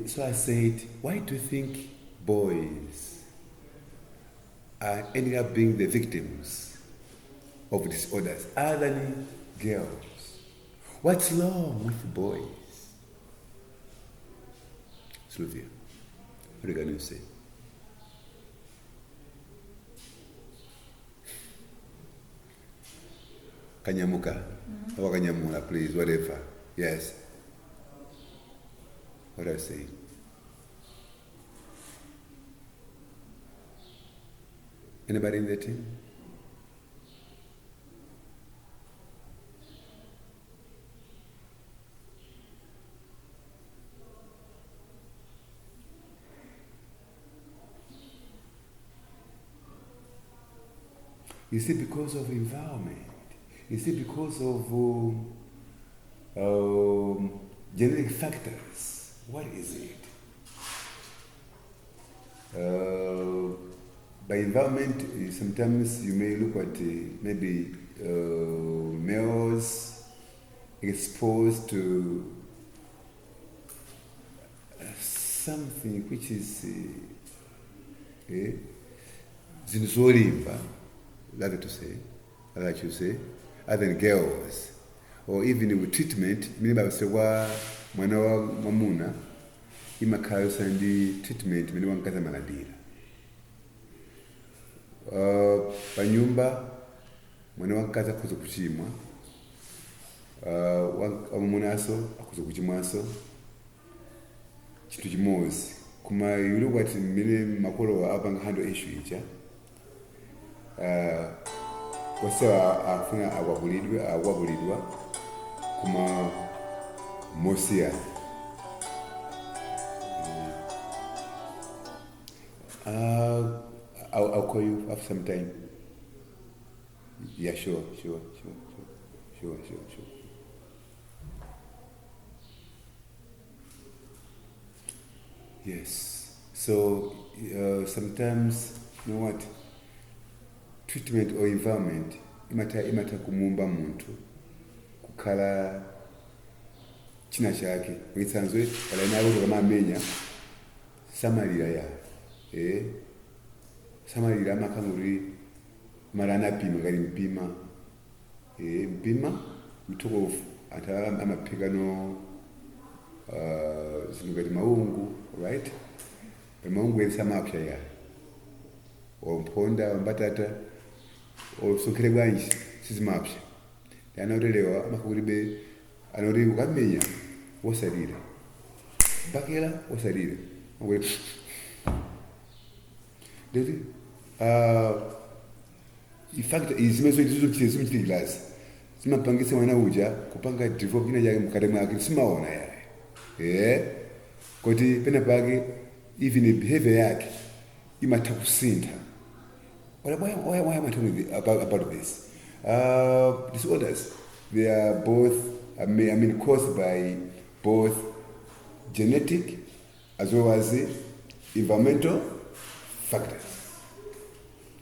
So I said, why do you think boys are ending up being the victims of disorders other than girls? What's wrong with boys? Sylvia, what are you going to say? Kanyamuka, or Kanyamula, please, whatever. Yes. What are you saying? Anybody in the team? You see, because of environment. You see, because of genetic factors. What is it? By environment, sometimes you may look at maybe males exposed to something which is zinzolimba, that to say, like you say, other than girls, or even with treatment. Many people say, "Wa mwana wa mamuna, imakayo sandi treatment many wankaza maladira." Panyumba mwana wankaza kuzo kuchimwa, wamunaso akuzo kuchimwaso, chitu chimozi. Kuma you look at many makolo wa abanga handle issue icha. Wasa afuna awabulidwa kuma mosia. I'll call you after some time. Yeah, sure. Yes. So sometimes, you know what? Treatment or environment imata kumumba muntu kukala china chake witsanzwe wala nabo kama menya samalira ya samalira makanguri marana pima gali mpima mpima mtuko ata amapigano zinugati maungu, right? Maungu yesamapya ya omponda mbatata osokere bwanji sizimapya yanaolelewa amakuribe anori ukamenya wosalira bakela wosalira ngwe dedi ifactor izimezo ndizo glass simapangisa mwana uja kupanga develop ina yake mukade mwake simaona ya koti pena pake even behavior yake imatakusinda. Why am I talking about this? Disorders, they are both, caused by both genetic as well as environmental factors.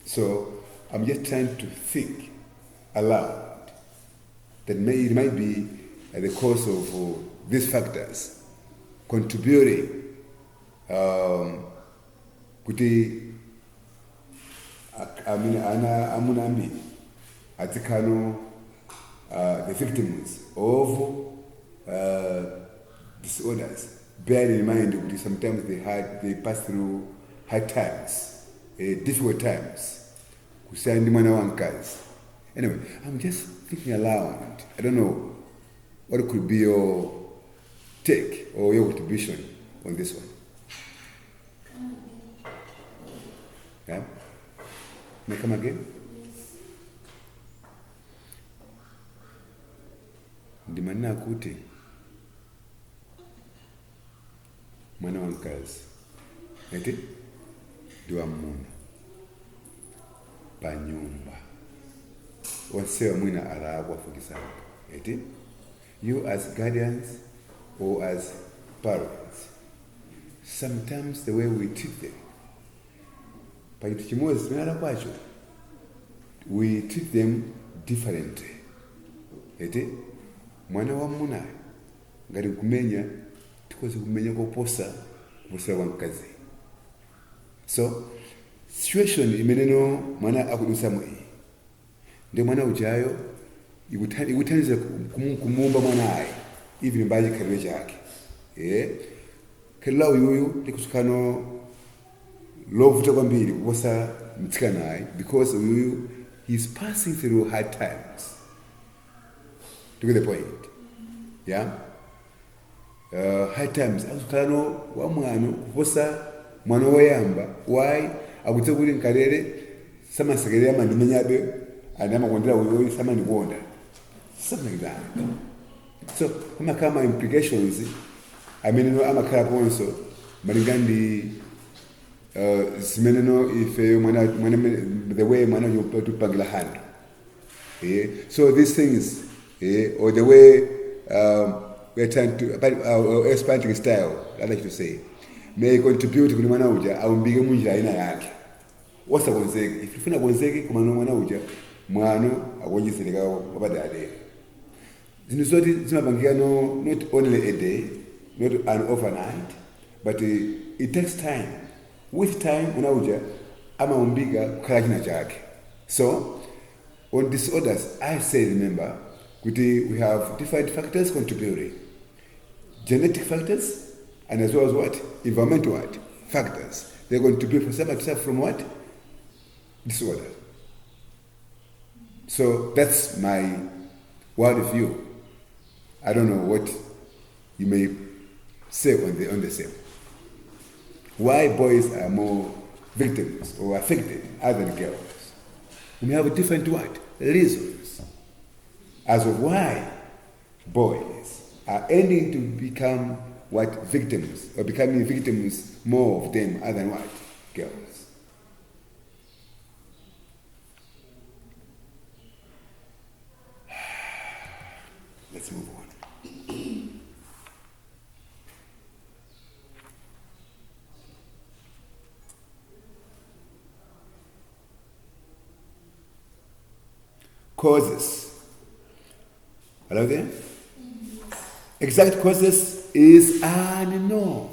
So I'm just trying to think aloud that it might be at the cause of these factors contributing kuti amunambi atikano the victims of disorders. Bear in mind that sometimes they pass through hard times, difficult times. Anyway, I'm just thinking aloud. I don't know what could be your take or your contribution on this one. Yeah? May I come again? Ndimana kuti mwana wankazi eti ndiwa muna panyumba wasewa mwina alagwa for example eti you as guardians or as parents, sometimes the way we treat them pakitu chimozi sinala kwacho we treat them differently. Eti mwana wa muna ngati kumenya tikoze kumenya koposa kuposa wamkazi. So situation imeneno mwana akudusamu iyi ndi mwana ujayo ikuthandiza kumumba mwana ayi even mbaji khalidwe chake khalidwe uyuyu likusukano lovuta kwambiri kuposa mtsikana ayi because uyuyu he's passing through hard times. To get the point, yeah. Hard times akusukano wa mwano kuposa mwana woyamba why akutse kuti nkalere samasekerera mandimenyabe anamakondera uyoyo samandikonda something like that. So amakama implications ameneno amakhala ponso malingandi simeneno ife mwana the way mwana yopangila hand. So these things or the way we're trying to expanding style, I like to say, may contribute kuni mwana uja aumbike munjira ina yake wasa konzeke ifuna konzeke kuma no mwana uja mwano akonjiseleka wabadade zino zoti zimapangika no not only a day, not an overnight, but it takes time. With time mwana uja amaumbika kukhala china chake. So on disorders I say remember we have different factors contributing. Genetic factors and as well as what? Environmental what? Factors. They're going to be for some extent from what? Disorder. So that's my world view. I don't know what you may say on the same. Why boys are more victims or affected other than girls? We have different what? Reasons as of why boys are ending to become what? Victims, or becoming victims more of them other than what? Girls. Let's move on. Causes. Hello there? Exact causes is unknown.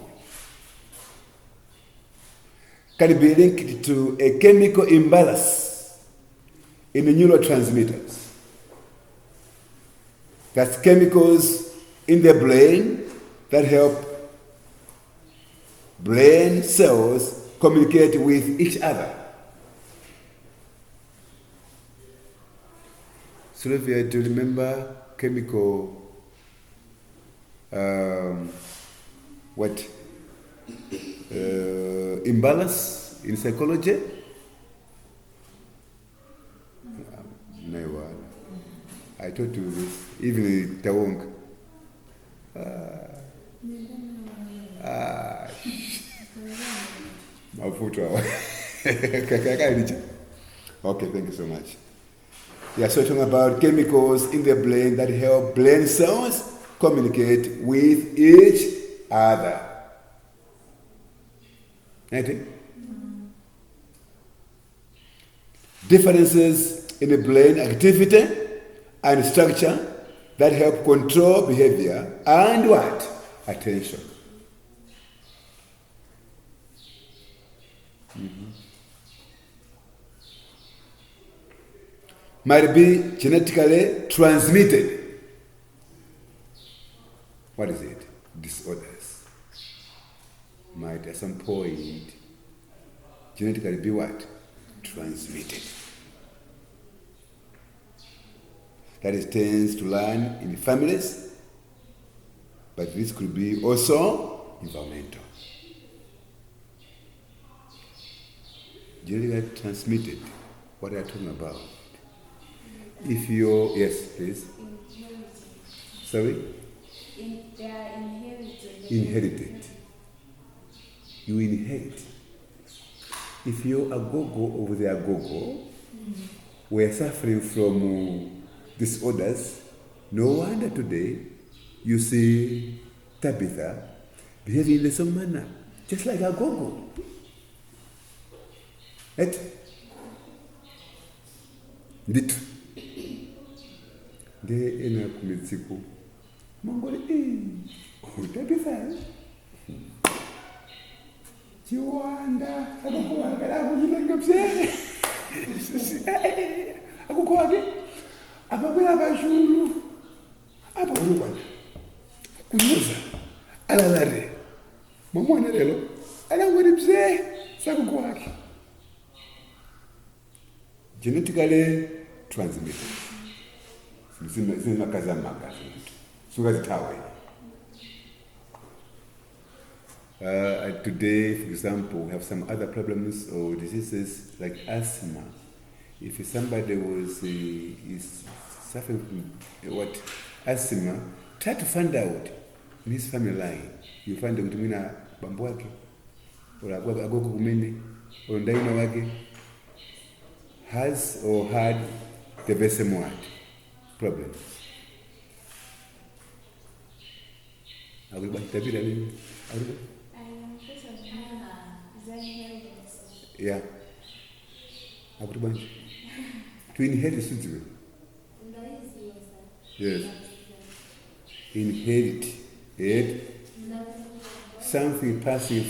Can be linked to a chemical imbalance in the neurotransmitters. That's chemicals in the brain that help brain cells communicate with each other. Sylvia, do you remember chemical imbalance in psychology? No, I told you this, even in Tawong. Okay, thank you so much. Yeah, so talking about chemicals in the brain that help brain cells communicate with each other. Anything? Differences in the brain activity and structure that help control behavior and what? Attention. Might be genetically transmitted. What is it? Disorders. Might at some point genetically be what? Transmitted. That is tends to learn in families, but this could be also environmental. Genetically transmitted. What are you talking about? If you're, yes, please. Sorry? They are inherited. Inherited. You inherit. If you're a go-go over there, go-go, we're suffering from disorders. No wonder today you see Tabitha behaving in the same manner, just like a go-go. Right? Nditu. De ena kumitsiko. Mongole Tabitha. Chiwanda, akukwake apakwera pashuru apa unokwana kunyoza alalare mamwana lelo alangweri mzee sakukwake genetically transmitted zinemakazi amagazi sungazithawe. Today, for example, we have some other problems or diseases like asthma. If somebody is suffering from asthma, try to find out in his family line. You find out mina bambu wake or agogo kumene or ndaina wake has or had the very same problem. Yeah. To inherit suits. Yes. Inherit. Something passive.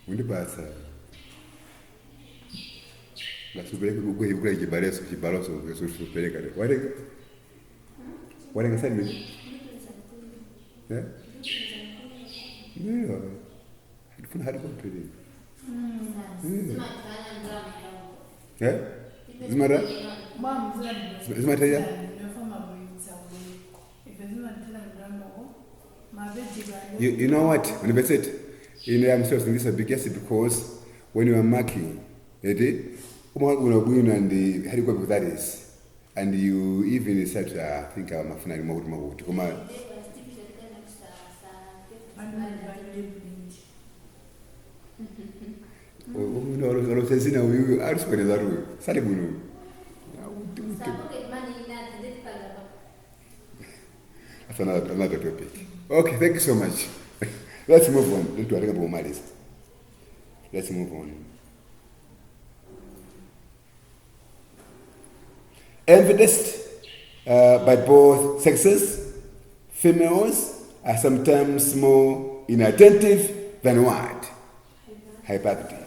When the basa. La superiore che vuoi che baresso che barosso che sul superiore. Guarda che sai me. No. Fun hard complete. Zimara? Zimara ya? You know what? When I said, I'm still this is because when you are marking, and the how do you go with that is, and you even start to think I'm a final mode to come out. Oh, says in a way, I just went that way. Salibuno. That's another topic. Okay, thank you so much. Let's move on. Let's move on. Evidenced by both sexes, females are sometimes more inattentive than what? Hyperactive.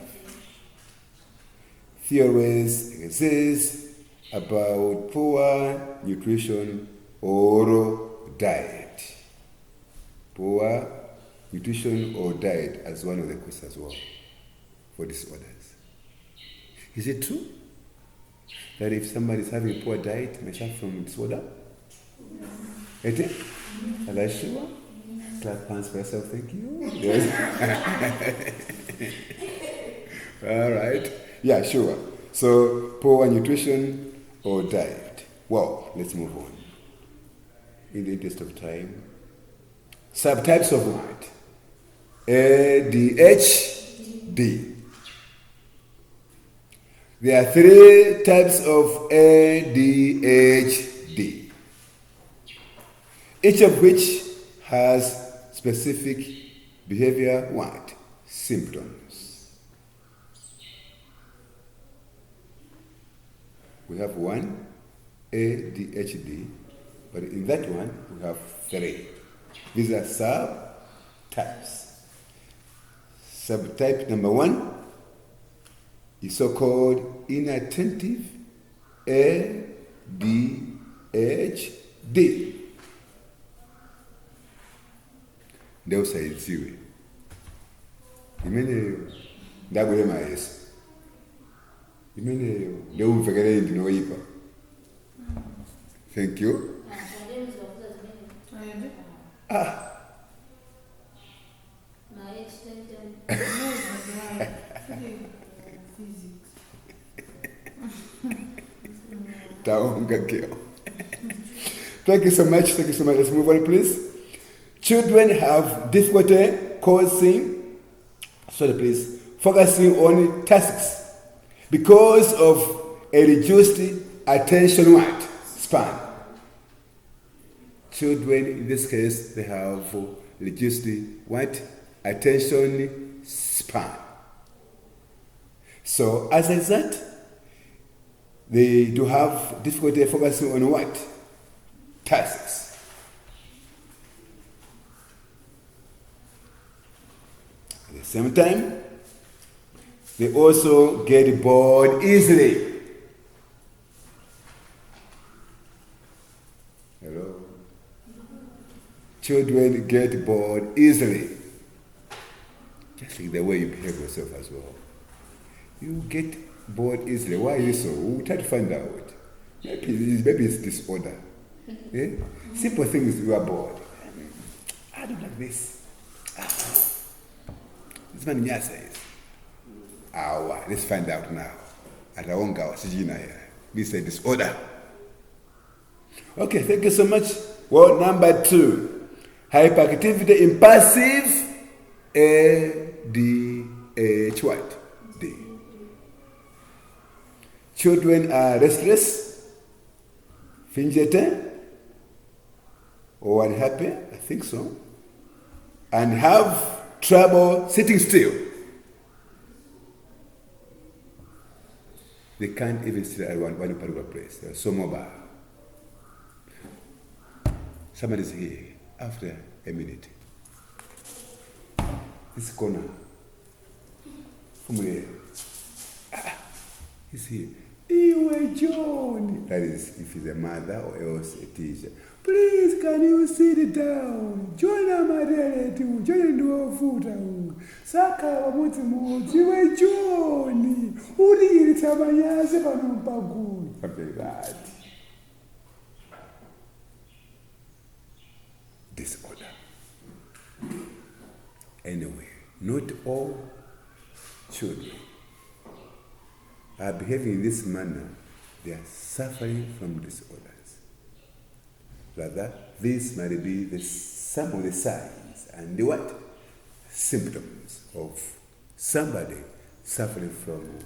Theories exist about poor nutrition or diet. Poor nutrition or diet as one of the causes as well for disorders. Is it true that if somebody is having a poor diet, may suffer from disorder? Is it? Are you sure? Clap hands for yourself, thank you. Yes. All right. Yeah, sure. So, poor nutrition or diet. Well, let's move on. In the interest of time. Subtypes of what? ADHD. There are 3 types of ADHD, each of which has specific behavior what? Symptoms. We have 1, ADHD, but in that one we have 3. These are subtypes. Subtype number 1 is so-called inattentive ADHD. Ndio usaidiwe. Imeneyo ndagule mayesu. Imeneyo ndio umvekele ndinoipa. Thank you. Thank you so much. Let's move on, please. Children have difficulty focusing on tasks because of a reduced attention span. Children, in this case, they have reduced attention span. So, as a result, They do have difficulty focusing on what? Tasks. At the same time, they also get bored easily. Hello? Children get bored easily. Just like the way you behave yourself as well. You get bored easily. Why is it so? We'll try to find out. Maybe it's disorder. Eh? Simple things you are bored. I don't like this. This man Nya says. Let's find out now. This is a disorder. Okay, thank you so much. Well, number 2. Hyperactivity in passive ADH what? D. Children are restless, fidgety, or unhappy, I think so, and have trouble sitting still. They can't even sit at one particular place. They're so mobile. Somebody's here after a minute. This corner. From here. He's here. Iwe John. That is, if he's a mother or else a teacher. Please, can you sit down? Join a relative. Join the food. Saka wamuti muti. Iwe John. Uri itabanyaze panompaguni. Something like that. Disorder. Anyway, not all children are behaving in this manner. They are suffering from disorders. Rather, this might be some of the signs and the what? Symptoms of somebody suffering from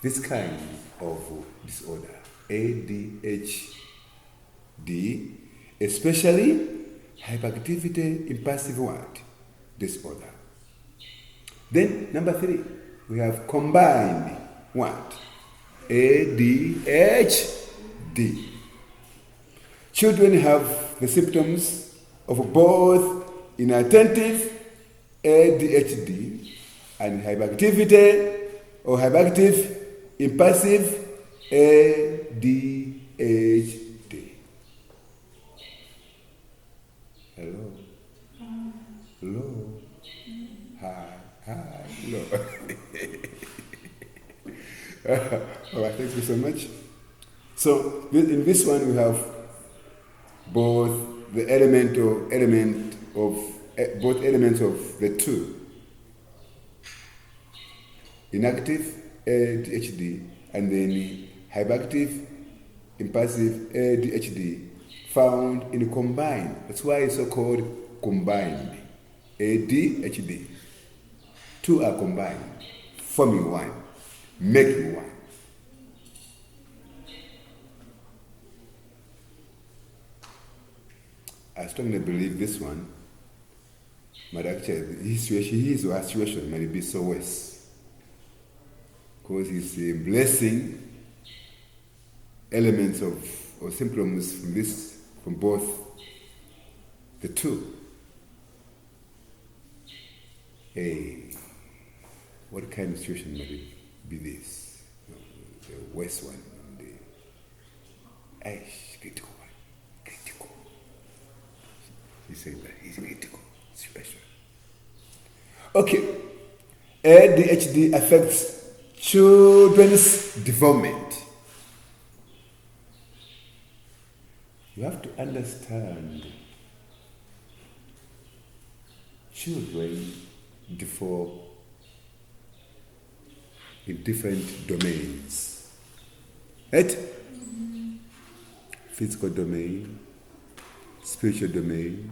this kind of disorder, ADHD, especially hyperactivity impulsive what? Disorder. Then number 3, we have combined what? ADHD. Children have the symptoms of both inattentive ADHD and hyperactivity or hyperactive impulsive ADHD. Hello? Hello? Hi. Hello. All right, thank you so much. So in this one we have both the element of both elements of the 2. Inactive ADHD and then hyperactive impulsive ADHD found in combined. That's why it's so called combined. ADHD. 2 are combined, forming one, making one. I strongly believe this one might actually, his or her situation might be so worse. Because he's blessing elements of or symptoms from both the 2. Hey, what kind of situation might it be this? The worst one. Critical one. Critical. He said that he's critical. Special. Okay. ADHD affects children's development. You have to understand children develop in different domains. Right? Physical domain, spiritual domain,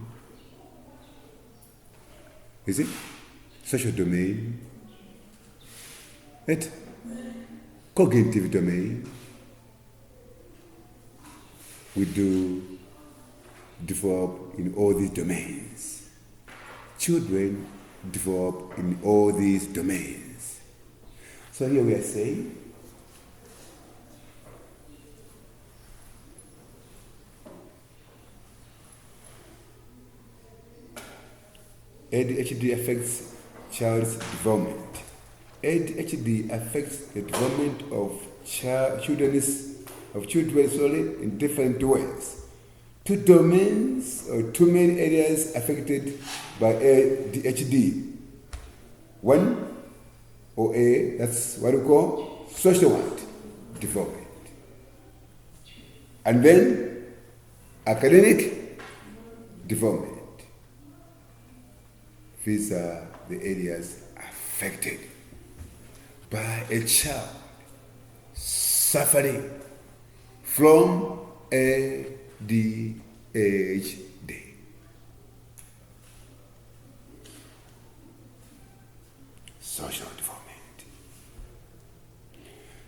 is it? Social domain, right? Cognitive domain. We do develop in all these domains. Children develop in all these domains. So here we are saying ADHD affects child's development. ADHD affects the development of children in different ways. Two domains or two main areas affected by ADHD. One, or A, that's what we call social development. And then academic development. These are the areas affected by a child suffering from ADHD. Social development.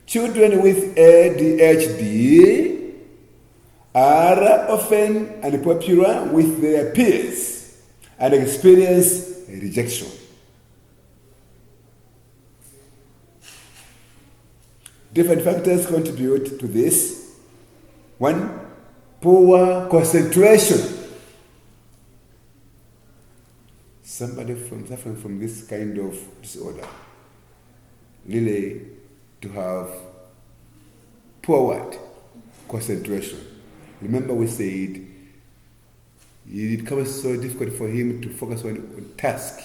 Children with ADHD are often unpopular with their peers and experience rejection. Different factors contribute to this. One, poor concentration. Somebody suffering from this kind of disorder really to have poor what? Concentration. Remember we said it becomes so difficult for him to focus on tasks.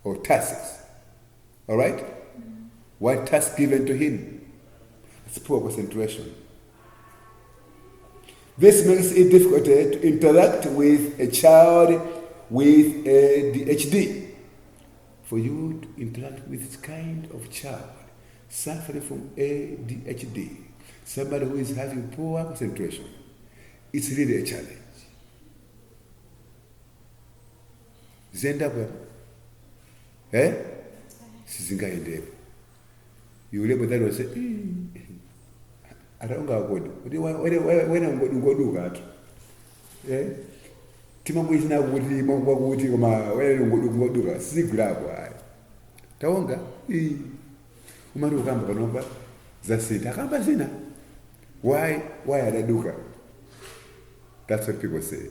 All right? Mm-hmm. One task given to him. It's poor concentration. This makes it difficult to interact with a child with ADHD. For you to interact with this kind of child suffering from ADHD, somebody who is having poor concentration, it's really a challenge. Zenda bwana. Sizingayendepo. Yule bwana say, ataunga akodi. Wena ngoduka atu. Timamwizina kuti mwakuti koma wena ngoduka sigulapo ayi. Taonga umari ukamba kanomba zasita akamba zina. Why adaduka? That's what people say.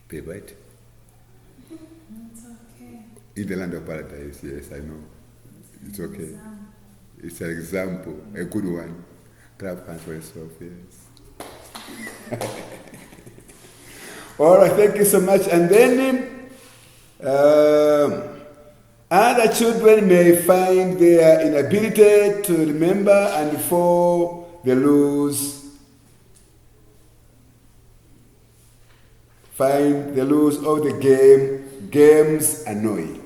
Babe, right? It's okay. In the land of paradise, yes, I know. It's okay. It's an example, a good one. Clap hands for yourself, yes. All right, thank you so much. And then other children may find their inability to remember and before they lose. Find the rules of the games annoying.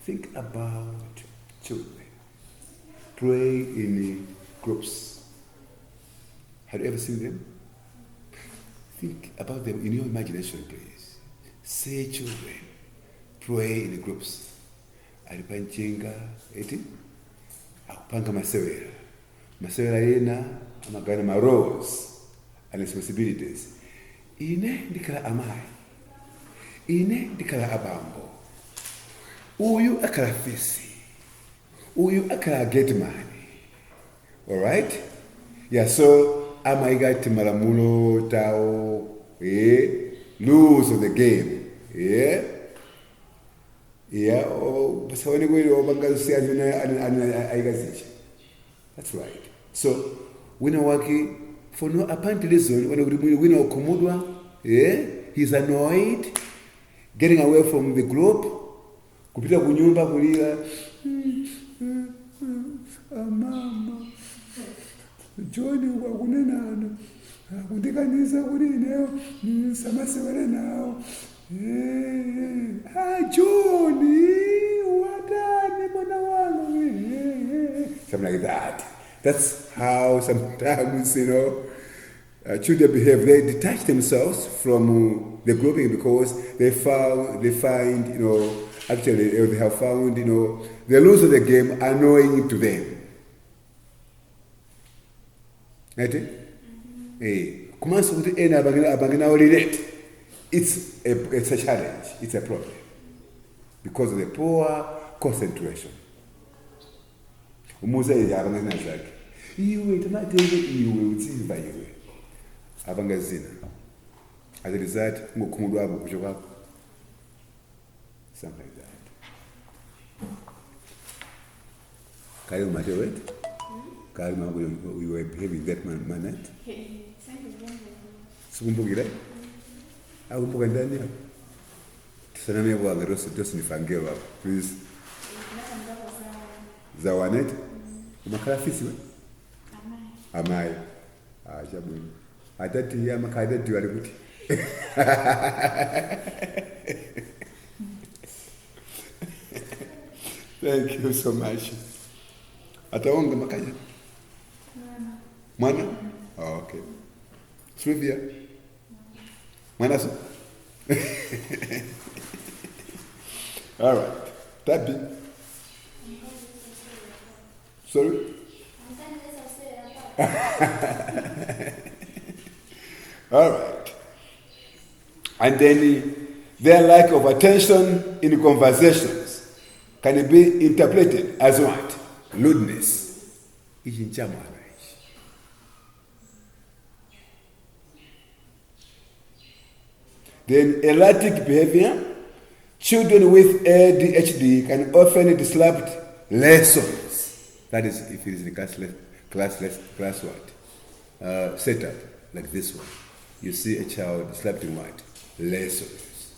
Think about children. Play in groups. Have you ever seen them? Think about them in your imagination, please. Say children. Play in groups. Alipanchenga, eti? Akupanga masewera. Masewera yena, amagana ma roles and responsibilities. Ine ndikala amai. Ine ndikala abambo. Uyu akala fisi. Uyu akala getmani. Alright? Yeah, so amaiga timalamulo tao rules of the game. Yeah? Yeah, basa wene kweli obanga siya aigazichi. That's right. So, wina waki for no apparent reason, when he's annoyed, getting away from the group, kupita kunyumba kulia, mama, Johnny wakunena, kundikanisa kuli neo, samasewele nao, Johnny, wadani mwana wangu, something like that. That's how sometimes, children behave. They detach themselves from the grouping because they find, actually they have found, the rules of the game annoying to them. Right? It's a challenge. It's a problem because of the poor concentration. Umuza abangana zake. Iwe tamatenge iwe utsimba iwe. apanga zina. As a result, ngokhumulwabo kusho kwakho. Something like that. Kali matter what? Kali ma we were behaving that manner. Sikumbukira? Akumbuka ndani hapo. Tusaname hapo angerosi nifangewa hapo. Please. Zawanet? Umakala fisi we? Amai. Chabuni. Atati ya makadati wale kuti. Thank you so much. Ataonga makaya? Mwana? Oh, okay. Sylvia? Mwana so? All right. Tabi? Sorry? All right. And then their lack of attention in conversations can be interpreted as what? Lewdness. Then erratic behavior. Children with ADHD can often disrupt lessons. That is, if it is in class what? Setup, like this one. You see a child disrupting what? Lessons.